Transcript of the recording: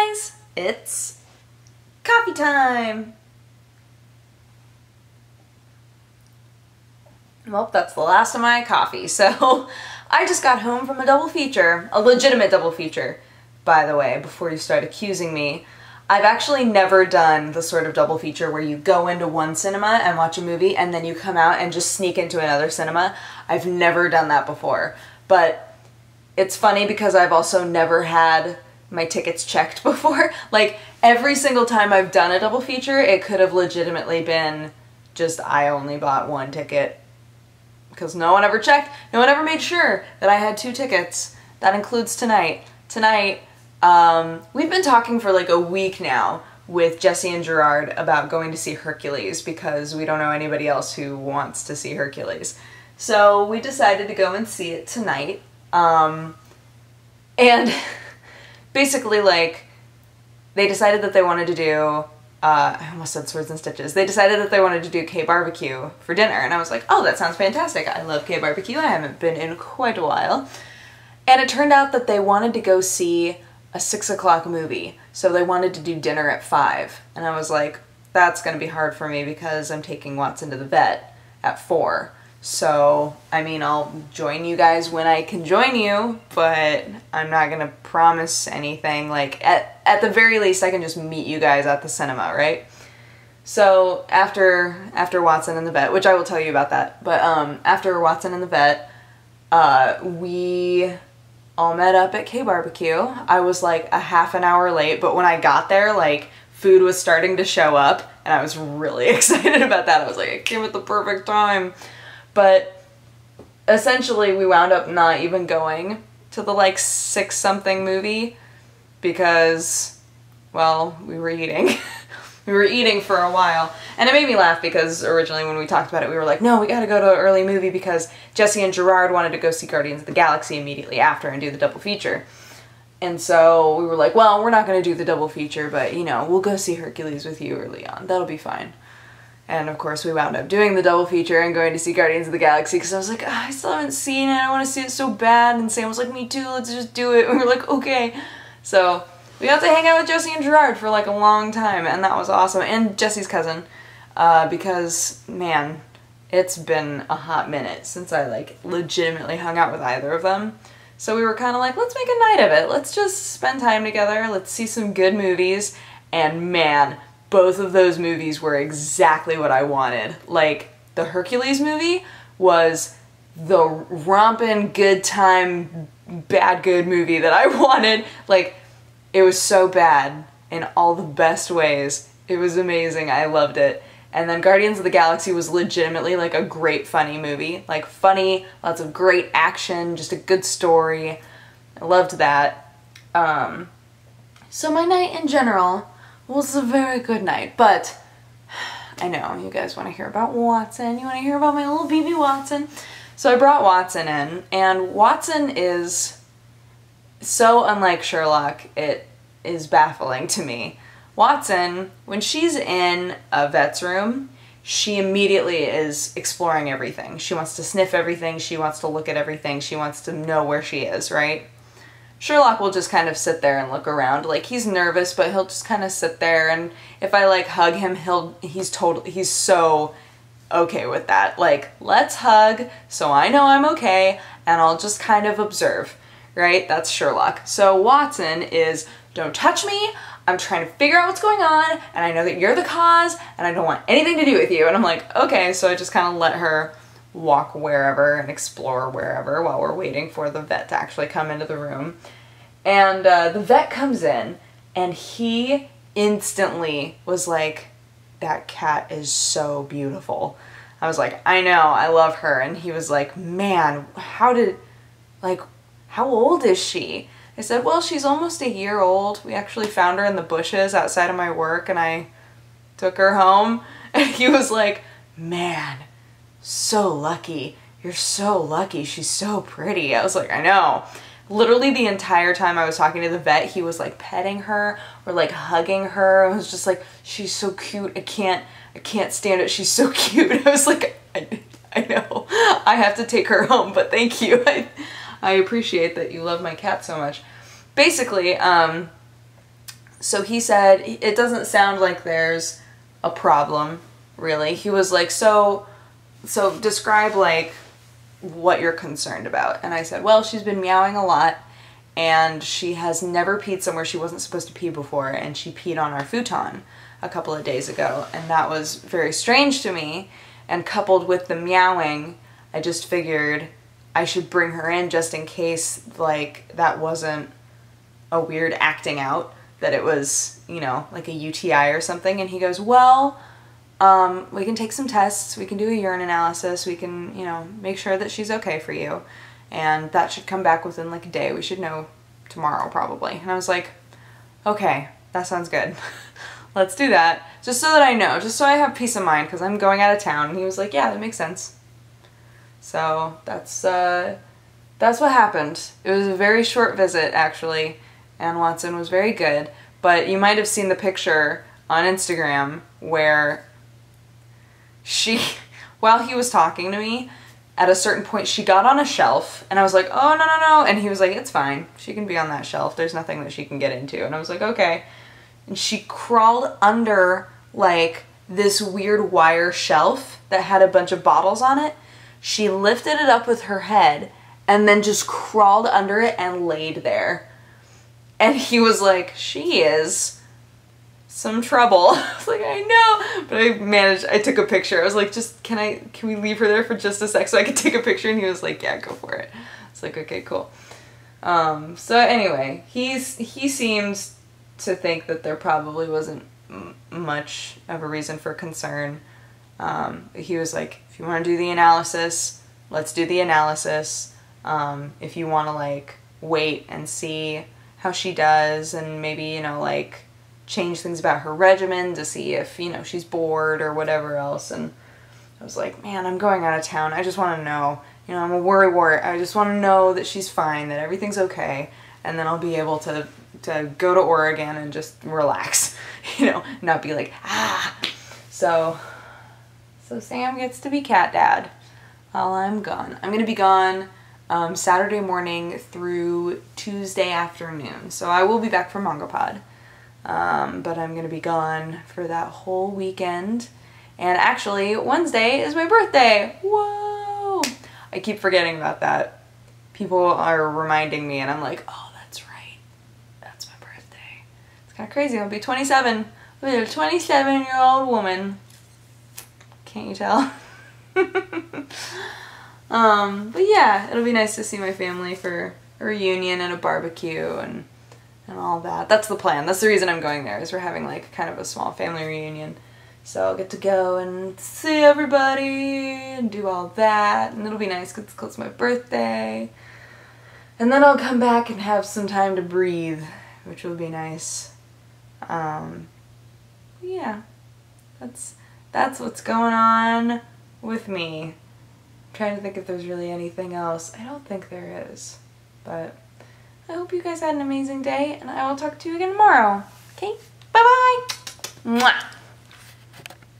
guys, it's coffee time! Well, that's the last of my coffee, so I just got home from a double feature, a legitimate double feature, by the way, before you start accusing me. I've actually never done the sort of double feature where you go into one cinema and watch a movie and then you come out and just sneak into another cinema. I've never done that before, but it's funny because I've also never had my tickets checked before. Like, every single time I've done a double feature, it could have legitimately been just I only bought one ticket because no one ever checked, no one ever made sure that I had 2 tickets. That includes tonight. Tonight, we've been talking for like a week now with Jesse and Gerard about going to see Hercules because we don't know anybody else who wants to see Hercules. So we decided to go and see it tonight. And basically, like, they decided that they wanted to do, I almost said Swords and Stitches. They decided that they wanted to do K-barbecue for dinner, and I was like, oh, that sounds fantastic. I love K-barbecue. I haven't been in quite a while. And it turned out that they wanted to go see a 6 o'clock movie, so they wanted to do dinner at 5. And I was like, that's gonna be hard for me because I'm taking Watson to the vet at 4. So, I mean, I'll join you guys when I can join you, but I'm not gonna promise anything. Like, at the very least, I can just meet you guys at the cinema, right? So, after Watson and the vet, which I will tell you about that, but after Watson and the vet, we all met up at K-barbecue. I was like a half an hour late, but when I got there, like, food was starting to show up, and I was really excited about that. I was like, I came at the perfect time. But essentially we wound up not even going to the like 6-something movie because, well, we were eating. We were eating for a while. And it made me laugh because originally when we talked about it, we were like, no, we gotta go to an early movie because Jesse and Gerard wanted to go see Guardians of the Galaxy immediately after and do the double feature. And so we were like, well, we're not gonna do the double feature, but, you know, we'll go see Hercules with you early on. That'll be fine. And of course we wound up doing the double feature and going to see Guardians of the Galaxy because I was like, oh, I still haven't seen it, I want to see it so bad, and Sam was like, me too, let's just do it, and we were like, okay. So we got to hang out with Jesse and Gerard for like a long time, and that was awesome, and Jesse's cousin, because, man, it's been a hot minute since I like legitimately hung out with either of them. So we were kind of like, let's make a night of it, let's just spend time together, let's see some good movies, and man, both of those movies were exactly what I wanted. Like, the Hercules movie was the rompin' good time, bad good movie that I wanted. Like, it was so bad in all the best ways. It was amazing. I loved it. And then Guardians of the Galaxy was legitimately like a great funny movie. Like, funny, lots of great action, just a good story. I loved that. So my night in general was a very good night, but I know you guys want to hear about Watson. You want to hear about my little baby Watson. So I brought Watson in, and Watson is so unlike Sherlock, it is baffling to me. Watson, when she's in a vet's room, she immediately is exploring everything. She wants to sniff everything, she wants to look at everything, she wants to know where she is, right? Sherlock will just kind of sit there and look around. Like, he's nervous, but he'll just kind of sit there, and if I like hug him, he's so okay with that. Like, let's hug so I know I'm okay, and I'll just kind of observe, right? That's Sherlock. So Watson is, don't touch me, I'm trying to figure out what's going on, and I know that you're the cause, and I don't want anything to do with you. And I'm like, okay, so I just kind of let her walk wherever and explore wherever while we're waiting for the vet to actually come into the room. And the vet comes in, and he instantly was like, that cat is so beautiful. I was like, I know, I love her. And he was like, man, how old is she? I said, well, she's almost a year old. We actually found her in the bushes outside of my work, and I took her home. And he was like, man, so lucky. You're so lucky. She's so pretty. I was like, I know. Literally the entire time I was talking to the vet, he was like petting her or like hugging her. I was just like, she's so cute. I can't stand it. She's so cute. I was like, I know. I have to take her home, but thank you. I appreciate that you love my cat so much. Basically, So he said, it doesn't sound like there's a problem, really. He was like, so describe like what you're concerned about. And I said, well, she's been meowing a lot and she has never peed somewhere she wasn't supposed to pee before, and she peed on our futon a couple of days ago, and that was very strange to me. And coupled with the meowing, I just figured I should bring her in just in case like that wasn't a weird acting out, that it was, you know, like a UTI or something. And he goes, well, we can take some tests, we can do a urine analysis, we can, you know, make sure that she's okay for you. And that should come back within like a day. We should know tomorrow probably. And I was like, okay, that sounds good. Let's do that. Just so that I know, just so I have peace of mind, because I'm going out of town. And he was like, yeah, that makes sense. So that's what happened. It was a very short visit, actually. Ann Watson was very good. But you might have seen the picture on Instagram where she, while he was talking to me, at a certain point she got on a shelf, and I was like, oh, no, no, no. And he was like, it's fine. She can be on that shelf. There's nothing that she can get into. And I was like, okay. And she crawled under like this weird wire shelf that had a bunch of bottles on it. She lifted it up with her head and then just crawled under it and laid there. And he was like, she is some trouble. I was like, I know. But I took a picture. I was like, can we leave her there for just a sec so I could take a picture? And he was like, yeah, go for it. It's like, okay, cool. So anyway, he seems to think that there probably wasn't much of a reason for concern. He was like, if you want to do the analysis, let's do the analysis. If you want to like wait and see how she does, and maybe, you know, like change things about her regimen to see if, you know, she's bored or whatever else. And I was like, man, I'm going out of town. I just want to know, you know, I'm a worry wart. I just want to know that she's fine, that everything's okay. And then I'll be able to go to Oregon and just relax, you know, not be like, ah. So Sam gets to be cat dad while I'm gone. I'm going to be gone Saturday morning through Tuesday afternoon. So I will be back for MangaPod. But I'm going to be gone for that whole weekend. And actually, Wednesday is my birthday. Whoa! I keep forgetting about that. People are reminding me and I'm like, oh, that's right. That's my birthday. It's kind of crazy. I'll be 27. I'll be a 27-year-old woman. Can't you tell? But yeah, it'll be nice to see my family for a reunion and a barbecue and all that. That's the plan. That's the reason I'm going there, is we're having like kind of a small family reunion. So I'll get to go and see everybody and do all that, and it'll be nice because it's close to my birthday. And then I'll come back and have some time to breathe, which will be nice. Yeah, that's what's going on with me. I'm trying to think if there's really anything else. I don't think there is, but I hope you guys had an amazing day, and I will talk to you again tomorrow. Okay, bye-bye! Mwah!